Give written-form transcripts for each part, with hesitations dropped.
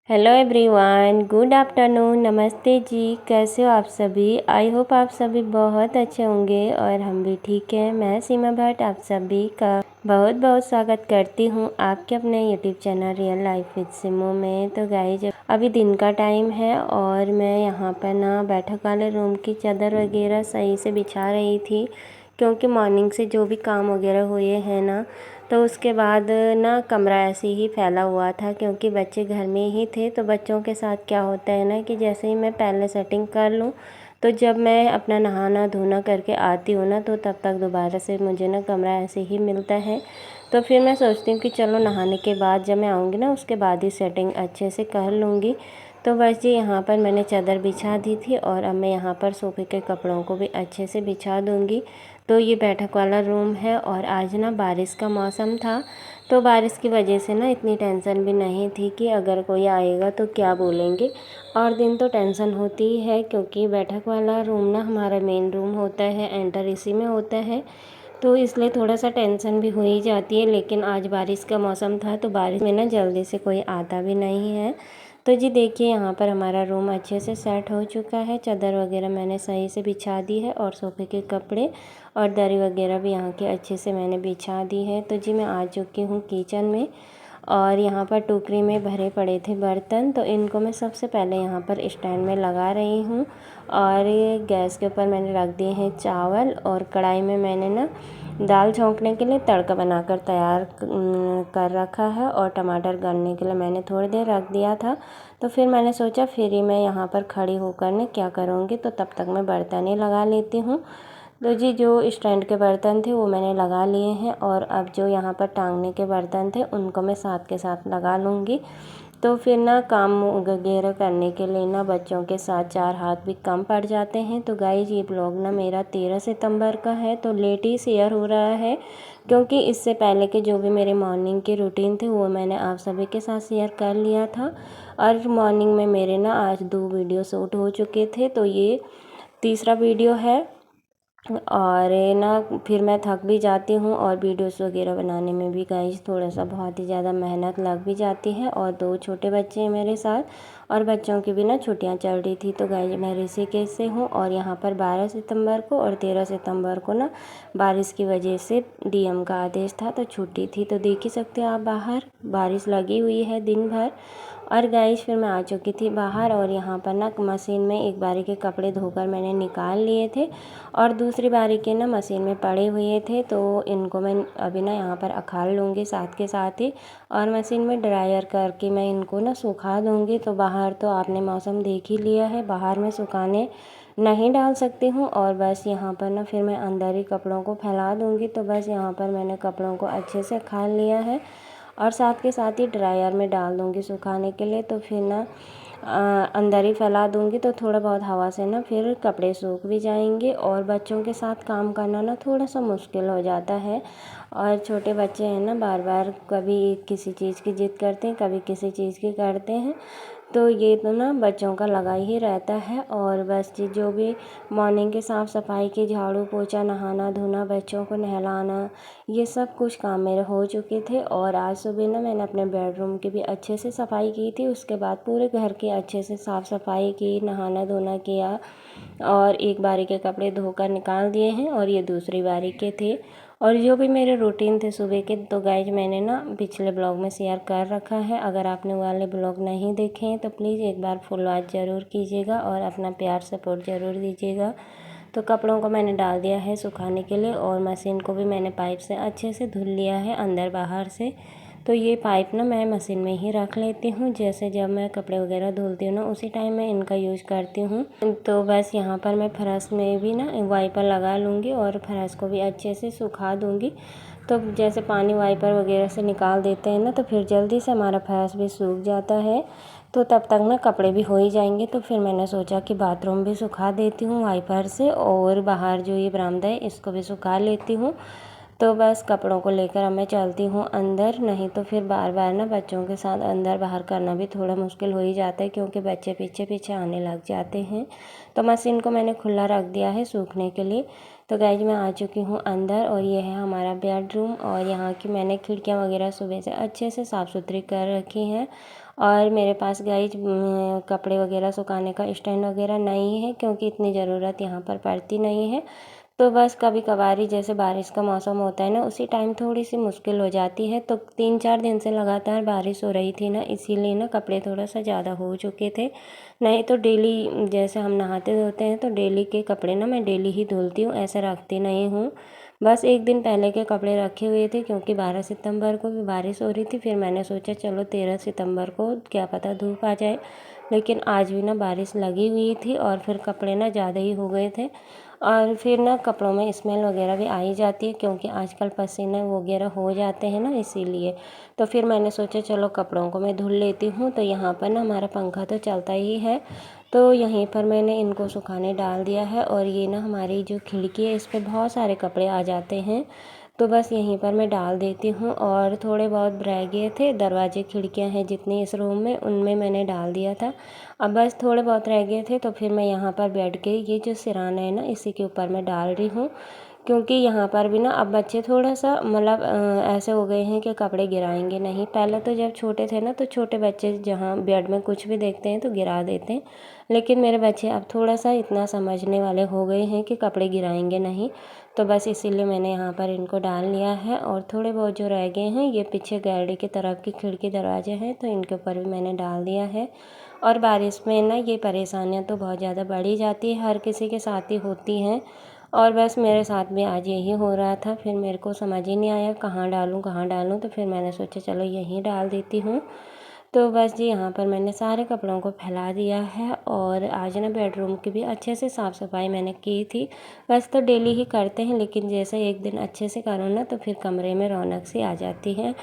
Hello everyone, good afternoon, नमस्ते जी। कैसे हो आप सभी? आई होप आप सभी बहुत अच्छे होंगे और हम भी ठीक हैं। मैं सीमा भट्ट आप सभी का बहुत बहुत स्वागत करती हूँ आपके अपने YouTube channel real life with Simo में। तो गाइस, अभी दिन का टाइम है और मैं यहाँ पर ना बैठक वाले रूम की चादर वगैरह सही से बिछा रही थी, क्योंकि मॉर्निंग से जो भी काम वगैरह हुए हैं ना, तो उसके बाद ना कमरा ऐसे ही फैला हुआ था, क्योंकि बच्चे घर में ही थे। तो बच्चों के साथ क्या होता है ना कि जैसे ही मैं पहले सेटिंग कर लूँ, तो जब मैं अपना नहाना धोना करके आती हूँ ना, तो तब तक दोबारा से मुझे ना कमरा ऐसे ही मिलता है। तो फिर मैं सोचती हूँ कि चलो नहाने के बाद जब मैं आऊँगी ना, उसके बाद ही सेटिंग अच्छे से कर लूँगी। तो बस जी, यहाँ पर मैंने चादर बिछा दी थी और अब मैं यहाँ पर सोफ़े के कपड़ों को भी अच्छे से बिछा दूँगी। तो ये बैठक वाला रूम है और आज ना बारिश का मौसम था, तो बारिश की वजह से ना इतनी टेंशन भी नहीं थी कि अगर कोई आएगा तो क्या बोलेंगे। और दिन तो टेंशन होती ही है, क्योंकि बैठक वाला रूम ना हमारा मेन रूम होता है, एंटर इसी में होता है, तो इसलिए थोड़ा सा टेंशन भी हो ही जाती है। लेकिन आज बारिश का मौसम था, तो बारिश में ना जल्दी से कोई आता भी नहीं है। तो जी देखिए, यहाँ पर हमारा रूम अच्छे से सेट हो चुका है। चादर वगैरह मैंने सही से बिछा दी है और सोफ़े के कपड़े और दरी वगैरह भी यहाँ के अच्छे से मैंने बिछा दी है। तो जी मैं आ चुकी हूँ किचन में और यहाँ पर टोकरी में भरे पड़े थे बर्तन, तो इनको मैं सबसे पहले यहाँ पर स्टैंड में लगा रही हूँ। और ये गैस के ऊपर मैंने रख दिए हैं चावल और कढ़ाई में मैंने ना दाल छौंकने के लिए तड़का बनाकर तैयार कर रखा है। और टमाटर गलने के लिए मैंने थोड़ी देर रख दिया था। तो फिर मैंने सोचा फिर ही मैं यहाँ पर खड़ी होकर ने क्या करूँगी, तो तब तक मैं बर्तन ही लगा लेती हूँ। तो जी जो स्टैंड के बर्तन थे वो मैंने लगा लिए हैं और अब जो यहाँ पर टांगने के बर्तन थे उनको मैं साथ के साथ लगा लूँगी। तो फिर ना काम वगैरह करने के लिए ना बच्चों के साथ चार हाथ भी कम पड़ जाते हैं। तो गाइस, ये ब्लॉग ना मेरा 13 सितंबर का है, तो लेट ही शेयर हो रहा है, क्योंकि इससे पहले के जो भी मेरे मॉर्निंग के रूटीन थे वो मैंने आप सभी के साथ शेयर कर लिया था। और मॉर्निंग में मेरे ना आज 2 वीडियो शूट हो चुके थे, तो ये तीसरा वीडियो है। और ना फिर मैं थक भी जाती हूँ और वीडियोस वगैरह बनाने में भी गाइस थोड़ा सा बहुत ही ज़्यादा मेहनत लग भी जाती है। और 2 छोटे बच्चे हैं मेरे साथ और बच्चों की भी ना छुट्टियाँ चल रही थी। तो गाइस, मैं ऋषिकेश से हूँ और यहाँ पर 12 सितंबर को और 13 सितंबर को ना बारिश की वजह से डीएम का आदेश था, तो छुट्टी थी। तो देख ही सकते हो आप, बाहर बारिश लगी हुई है दिन भर। और गाइस, फिर मैं आ चुकी थी बाहर और यहाँ पर ना मशीन में एक बारी के कपड़े धोकर मैंने निकाल लिए थे और दूसरी बारी के ना मशीन में पड़े हुए थे, तो इनको मैं अभी ना यहाँ पर अखाड़ लूँगी साथ के साथ ही और मशीन में ड्रायर करके मैं इनको ना सुखा दूँगी। तो बाहर तो आपने मौसम देख ही लिया है, बाहर मैं सुखाने नहीं डाल सकती हूँ और बस यहाँ पर ना फिर मैं अंदर ही कपड़ों को फैला दूँगी। तो बस यहाँ पर मैंने कपड़ों को अच्छे से अखाड़ लिया है और साथ के साथ ही ड्रायर में डाल दूँगी सुखाने के लिए। तो फिर ना अंदर ही फैला दूँगी, तो थोड़ा बहुत हवा से ना फिर कपड़े सूख भी जाएंगे। और बच्चों के साथ काम करना ना थोड़ा सा मुश्किल हो जाता है, और छोटे बच्चे हैं ना, बार बार कभी किसी चीज़ की जिद करते हैं, कभी किसी चीज़ की करते हैं, तो ये तो ना बच्चों का लगा ही रहता है। और बस जी जो भी मॉर्निंग के साफ़ सफाई की, झाड़ू पोछा, नहाना धोना, बच्चों को नहलाना, ये सब कुछ काम मेरे हो चुके थे। और आज सुबह ना मैंने अपने बेडरूम की भी अच्छे से सफाई की थी, उसके बाद पूरे घर की अच्छे से साफ़ सफाई की, नहाना धोना किया और एक बारी के कपड़े धोकर निकाल दिए हैं और ये दूसरी बारी के थे। और जो भी मेरे रूटीन थे सुबह के, तो गाइज मैंने ना पिछले ब्लॉग में शेयर कर रखा है। अगर आपने वाले ब्लॉग नहीं देखे हैं तो प्लीज़ एक बार फुल वॉच ज़रूर कीजिएगा और अपना प्यार सपोर्ट ज़रूर दीजिएगा। तो कपड़ों को मैंने डाल दिया है सुखाने के लिए और मशीन को भी मैंने पाइप से अच्छे से धुल लिया है अंदर बाहर से। तो ये पाइप ना मैं मशीन में ही रख लेती हूँ, जैसे जब मैं कपड़े वगैरह धुलती हूँ ना उसी टाइम मैं इनका यूज़ करती हूँ। तो बस यहाँ पर मैं फर्श में भी ना वाइपर लगा लूँगी और फर्श को भी अच्छे से सुखा दूँगी। तो जैसे पानी वाइपर वगैरह से निकाल देते हैं ना, तो फिर जल्दी से हमारा फर्श भी सूख जाता है, तो तब तक ना कपड़े भी हो ही जाएंगे। तो फिर मैंने सोचा कि बाथरूम भी सुखा देती हूँ वाइपर से और बाहर जो ये बरामदा है इसको भी सुखा लेती हूँ। तो बस कपड़ों को लेकर अब मैं चलती हूँ अंदर, नहीं तो फिर बार बार ना बच्चों के साथ अंदर बाहर करना भी थोड़ा मुश्किल हो ही जाता है, क्योंकि बच्चे पीछे पीछे आने लग जाते हैं। तो मशीन को मैंने खुला रख दिया है सूखने के लिए। तो गाइज मैं आ चुकी हूँ अंदर और ये है हमारा बेडरूम। और यहाँ की मैंने खिड़कियाँ वगैरह सुबह से अच्छे से साफ़ सुथरी कर रखी हैं। और मेरे पास गाइज कपड़े वगैरह सुखाने का स्टैंड वगैरह नहीं है, क्योंकि इतनी ज़रूरत यहाँ पर पड़ती नहीं है। तो बस कभी कभार जैसे बारिश का मौसम होता है ना, उसी टाइम थोड़ी सी मुश्किल हो जाती है। तो 3-4 दिन से लगातार बारिश हो रही थी ना, इसीलिए ना कपड़े थोड़ा सा ज़्यादा हो चुके थे। नहीं तो डेली जैसे हम नहाते धोते हैं तो डेली के कपड़े ना मैं डेली ही धुलती हूँ, ऐसे रखती नहीं हूँ। बस एक दिन पहले के कपड़े रखे हुए थे, क्योंकि 12 सितंबर को भी बारिश हो रही थी। फिर मैंने सोचा चलो 13 सितंबर को क्या पता धूप आ जाए, लेकिन आज भी ना बारिश लगी हुई थी और फिर कपड़े ना ज़्यादा ही हो गए थे। और फिर ना कपड़ों में स्मेल वगैरह भी आ ही जाती है, क्योंकि आजकल पसीने वगैरह हो जाते हैं ना, इसीलिए। तो फिर मैंने सोचा चलो कपड़ों को मैं धुल लेती हूँ। तो यहाँ पर ना हमारा पंखा तो चलता ही है, तो यहीं पर मैंने इनको सुखाने डाल दिया है। और ये ना हमारी जो खिड़की है, इस पर बहुत सारे कपड़े आ जाते हैं, तो बस यहीं पर मैं डाल देती हूँ। और थोड़े बहुत रह गए थे, दरवाजे खिड़कियाँ हैं जितनी इस रूम में, उनमें मैंने डाल दिया था। अब बस थोड़े बहुत रह गए थे, तो फिर मैं यहाँ पर बैठ के ये जो सिरहाना है ना, इसी के ऊपर मैं डाल रही हूँ। क्योंकि यहाँ पर भी ना अब बच्चे थोड़ा सा मतलब ऐसे हो गए हैं कि कपड़े गिराएंगे नहीं। पहले तो जब छोटे थे ना, तो छोटे बच्चे जहाँ बेड में कुछ भी देखते हैं तो गिरा देते हैं, लेकिन मेरे बच्चे अब थोड़ा सा इतना समझने वाले हो गए हैं कि कपड़े गिराएंगे नहीं। तो बस इसीलिए मैंने यहाँ पर इनको डाल लिया है। और थोड़े बहुत जो रह गए हैं, ये पीछे गैलरी की तरफ की खिड़की दरवाजे हैं, तो इनके ऊपर भी मैंने डाल दिया है। और बारिश में ना ये परेशानियाँ तो बहुत ज़्यादा बढ़ ही जाती है, हर किसी के साथ ही होती हैं। और बस मेरे साथ भी आज यही हो रहा था। फिर मेरे को समझ ही नहीं आया कहाँ डालूँ कहाँ डालूँ, तो फिर मैंने सोचा चलो यहीं डाल देती हूँ। तो बस जी यहाँ पर मैंने सारे कपड़ों को फैला दिया है। और आज ना बेडरूम की भी अच्छे से साफ़ सफाई मैंने की थी। वैसे तो डेली ही करते हैं, लेकिन जैसे एक दिन अच्छे से करो ना, तो फिर कमरे में रौनक सी आ जाती है।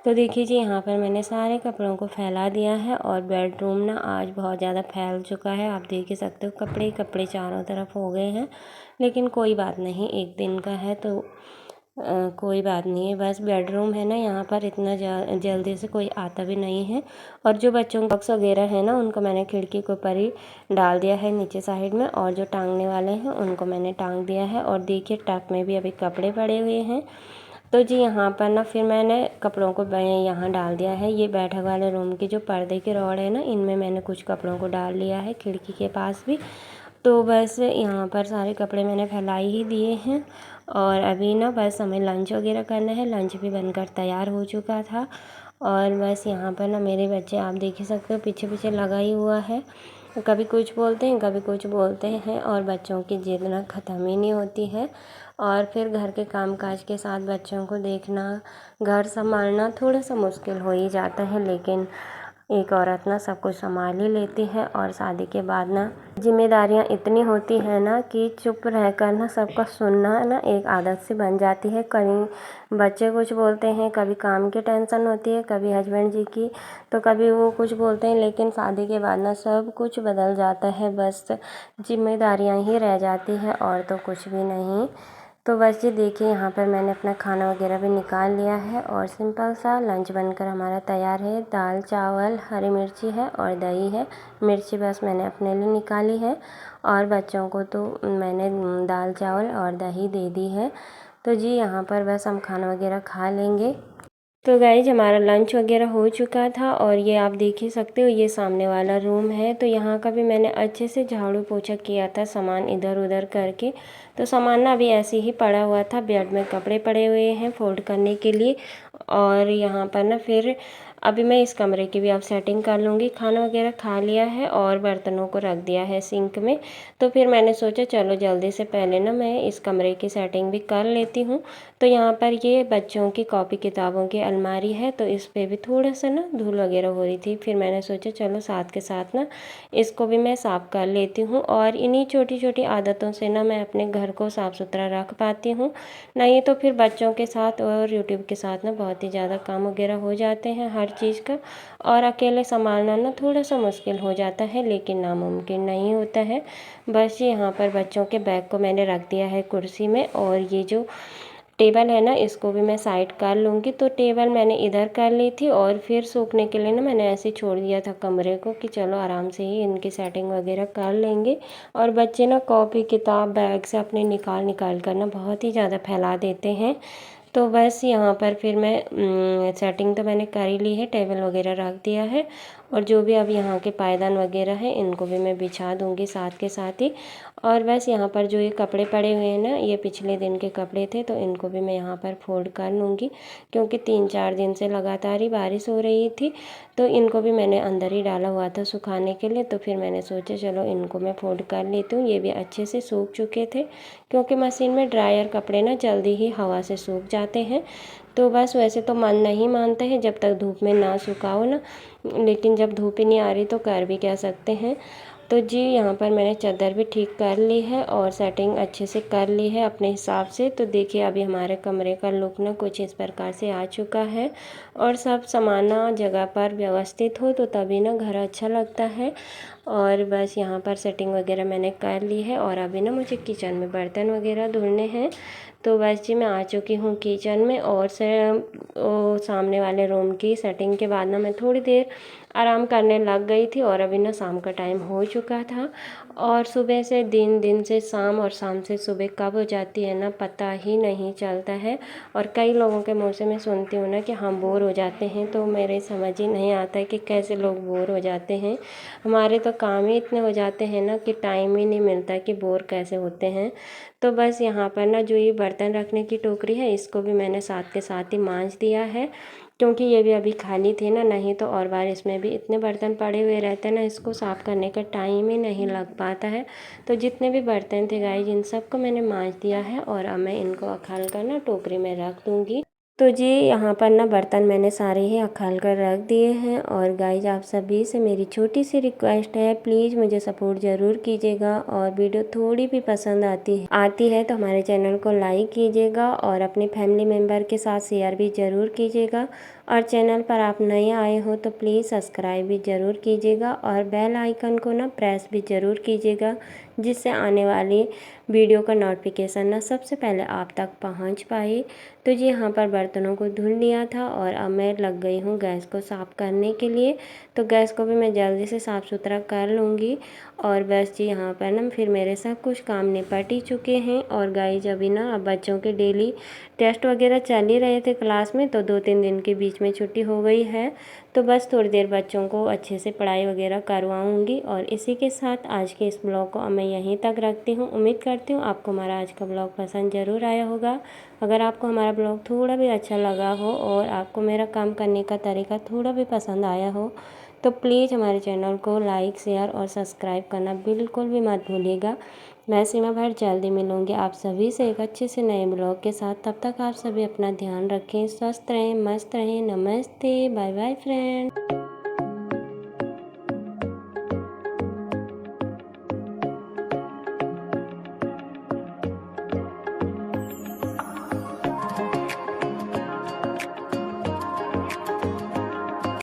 तो देखिए जी यहाँ पर मैंने सारे कपड़ों को फैला दिया है। और बेडरूम ना आज बहुत ज़्यादा फैल चुका है, आप देख ही सकते हो, कपड़े ही कपड़े चारों तरफ हो गए हैं। लेकिन कोई बात नहीं, एक दिन का है तो कोई बात नहीं है। बस बेडरूम है ना, यहाँ पर इतना जल्दी से कोई आता भी नहीं है। और जो बच्चों के बॉक्स वगैरह है ना, उनको मैंने खिड़की के ऊपर ही डाल दिया है नीचे साइड में। और जो टांगने वाले हैं उनको मैंने टांग दिया है। और देखिए टब में भी अभी कपड़े पड़े हुए हैं। तो जी यहाँ पर ना फिर मैंने कपड़ों को यहाँ डाल दिया है। ये बैठक वाले रूम की जो पर्दे की रॉड है ना, इनमें मैंने कुछ कपड़ों को डाल लिया है, खिड़की के पास भी। तो बस यहाँ पर सारे कपड़े मैंने फैलाई ही दिए हैं। और अभी ना बस हमें लंच वगैरह करना है। लंच भी बनकर तैयार हो चुका था। और बस यहाँ पर ना मेरे बच्चे आप देख ही सकते हो, पीछे पीछे लगा ही हुआ है। कभी कुछ बोलते हैं कभी कुछ बोलते हैं, और बच्चों की जिद ना ख़त्म ही नहीं होती है। और फिर घर के कामकाज के साथ बच्चों को देखना, घर संभालना थोड़ा सा मुश्किल हो ही जाता है, लेकिन एक औरत ना सब कुछ संभाल ही लेती है। और शादी के बाद ना जिम्मेदारियां इतनी होती है ना कि चुप रहकर ना सबका सुनना ना एक आदत सी बन जाती है। कहीं बच्चे कुछ बोलते हैं, कभी काम की टेंशन होती है, कभी हस्बैंड जी की, तो कभी वो कुछ बोलते हैं, लेकिन शादी के बाद ना सब कुछ बदल जाता है। बस जिम्मेदारियां ही रह जाती है और तो कुछ भी नहीं। तो बस जी देखिए यहाँ पर मैंने अपना खाना वगैरह भी निकाल लिया है। और सिंपल सा लंच बनकर हमारा तैयार है। दाल चावल, हरी मिर्ची है और दही है। मिर्ची बस मैंने अपने लिए निकाली है, और बच्चों को तो मैंने दाल चावल और दही दे दी है। तो जी यहाँ पर बस हम खाना वगैरह खा लेंगे। तो गाइज हमारा लंच वगैरह हो चुका था। और ये आप देख ही सकते हो, ये सामने वाला रूम है। तो यहाँ का भी मैंने अच्छे से झाड़ू पोछा किया था, सामान इधर उधर करके। तो सामान ना अभी ऐसे ही पड़ा हुआ था, बेड में कपड़े पड़े हुए हैं फोल्ड करने के लिए। और यहाँ पर ना फिर अभी मैं इस कमरे की भी अब सेटिंग कर लूँगी। खाना वगैरह खा लिया है और बर्तनों को रख दिया है सिंक में। तो फिर मैंने सोचा चलो जल्दी से पहले ना मैं इस कमरे की सेटिंग भी कर लेती हूँ। तो यहाँ पर ये बच्चों की कॉपी किताबों की अलमारी है, तो इस पर भी थोड़ा सा ना धूल वगैरह हो रही थी। फिर मैंने सोचा चलो साथ के साथ ना इसको भी मैं साफ़ कर लेती हूँ। और इन्हीं छोटी छोटी आदतों से ना मैं अपने घर को साफ़ सुथरा रख पाती हूँ। नहीं तो फिर बच्चों के साथ और यूट्यूब के साथ ना बहुत ही ज़्यादा काम वगैरह हो जाते हैं हर चीज़ का। और अकेले संभालना ना थोड़ा सा मुश्किल हो जाता है, लेकिन नामुमकिन नहीं होता है। बस यहाँ पर बच्चों के बैग को मैंने रख दिया है कुर्सी में। और ये जो टेबल है ना, इसको भी मैं साइड कर लूँगी। तो टेबल मैंने इधर कर ली थी और फिर सूखने के लिए ना मैंने ऐसे छोड़ दिया था कमरे को कि चलो आराम से ही इनकी सेटिंग वगैरह कर लेंगे। और बच्चे ना कॉपी किताब बैग से अपने निकाल निकाल कर ना बहुत ही ज़्यादा फैला देते हैं। तो बस यहाँ पर फिर मैं सेटिंग तो मैंने कर ही ली है, टेबल वगैरह रख दिया है। और जो भी अब यहाँ के पायदान वगैरह हैं इनको भी मैं बिछा दूँगी साथ के साथ ही। और बस यहाँ पर जो ये कपड़े पड़े हुए हैं ना, ये पिछले दिन के कपड़े थे, तो इनको भी मैं यहाँ पर फोल्ड कर लूँगी। क्योंकि 3-4 दिन से लगातार ही बारिश हो रही थी, तो इनको भी मैंने अंदर ही डाला हुआ था सुखाने के लिए। तो फिर मैंने सोचा चलो इनको मैं फोल्ड कर लेती हूँ। ये भी अच्छे से सूख चुके थे, क्योंकि मशीन में ड्रायर कपड़े ना जल्दी ही हवा से सूख जाते हैं। तो बस वैसे तो मन नहीं मानता है जब तक धूप में ना सुखाओ ना, लेकिन जब धूप ही नहीं आ रही तो कर भी क्या सकते हैं। तो जी यहाँ पर मैंने चादर भी ठीक कर ली है और सेटिंग अच्छे से कर ली है अपने हिसाब से। तो देखिए अभी हमारे कमरे का लुक ना कुछ इस प्रकार से आ चुका है। और सब सामाना जगह पर व्यवस्थित हो तो तभी ना घर अच्छा लगता है। और बस यहाँ पर सेटिंग वगैरह मैंने कर ली है और अभी ना मुझे किचन में बर्तन वगैरह धुलने हैं। तो बस जी मैं आ चुकी हूँ किचन में। और सामने वाले रूम की सेटिंग के बाद ना मैं थोड़ी देर आराम करने लग गई थी। और अभी ना शाम का टाइम हो चुका था और सुबह से दिन, दिन से शाम और शाम से सुबह कब हो जाती है ना पता ही नहीं चलता है। और कई लोगों के मुँह से मैं सुनती हूँ ना कि हम बोर हो जाते हैं, तो मेरे समझ ही नहीं आता है कि कैसे लोग बोर हो जाते हैं। हमारे तो काम ही इतने हो जाते हैं ना कि टाइम ही नहीं मिलता कि बोर कैसे होते हैं। तो बस यहाँ पर ना जो ये बर्तन रखने की टोकरी है इसको भी मैंने साथ के साथ ही मांज दिया है, क्योंकि ये भी अभी खाली थी ना, नहीं तो और बार इसमें भी इतने बर्तन पड़े हुए रहते हैं ना, इसको साफ़ करने का टाइम ही नहीं लग पाता है। तो जितने भी बर्तन थे गाइस इन सबको मैंने मांज दिया है और अब मैं इनको उखाल कर ना टोकरी में रख दूँगी। तो जी यहाँ पर ना बर्तन मैंने सारे ही उखाल कर रख दिए हैं। और गाइज आप सभी से मेरी छोटी सी रिक्वेस्ट है, प्लीज़ मुझे सपोर्ट ज़रूर कीजिएगा। और वीडियो थोड़ी भी पसंद आती है तो हमारे चैनल को लाइक कीजिएगा और अपने फैमिली मेम्बर के साथ शेयर भी ज़रूर कीजिएगा। और चैनल पर आप नए आए हो तो प्लीज़ सब्सक्राइब भी ज़रूर कीजिएगा और बेल आइकन को ना प्रेस भी ज़रूर कीजिएगा, जिससे आने वाली वीडियो का नोटिफिकेशन ना सबसे पहले आप तक पहुंच पाए। तो जी यहाँ पर बर्तनों को धुल लिया था और अब मैं लग गई हूँ गैस को साफ़ करने के लिए। तो गैस को भी मैं जल्दी से साफ़ सुथरा कर लूँगी। और बस जी यहाँ पर ना फिर मेरे सब कुछ काम निपट ही चुके हैं। और गाइज अभी ना अब बच्चों के डेली टेस्ट वगैरह चल ही रहे थे क्लास में, तो 2-3 दिन के बीच में छुट्टी हो गई है। तो बस थोड़ी देर बच्चों को अच्छे से पढ़ाई वगैरह करवाऊँगी। और इसी के साथ आज के इस ब्लॉग को मैं यहीं तक रखती हूँ। उम्मीद करती हूँ आपको हमारा आज का ब्लॉग पसंद ज़रूर आया होगा। अगर आपको हमारा ब्लॉग थोड़ा भी अच्छा लगा हो और आपको मेरा काम करने का तरीका थोड़ा भी पसंद आया हो तो प्लीज़ हमारे चैनल को लाइक, शेयर और सब्सक्राइब करना बिल्कुल भी मत भूलिएगा। मैं सीमा भट्ट जल्दी मिलूँगी आप सभी से एक अच्छे से नए ब्लॉग के साथ। तब तक आप सभी अपना ध्यान रखें, स्वस्थ रहें, मस्त रहें। नमस्ते, बाय बाय फ्रेंड।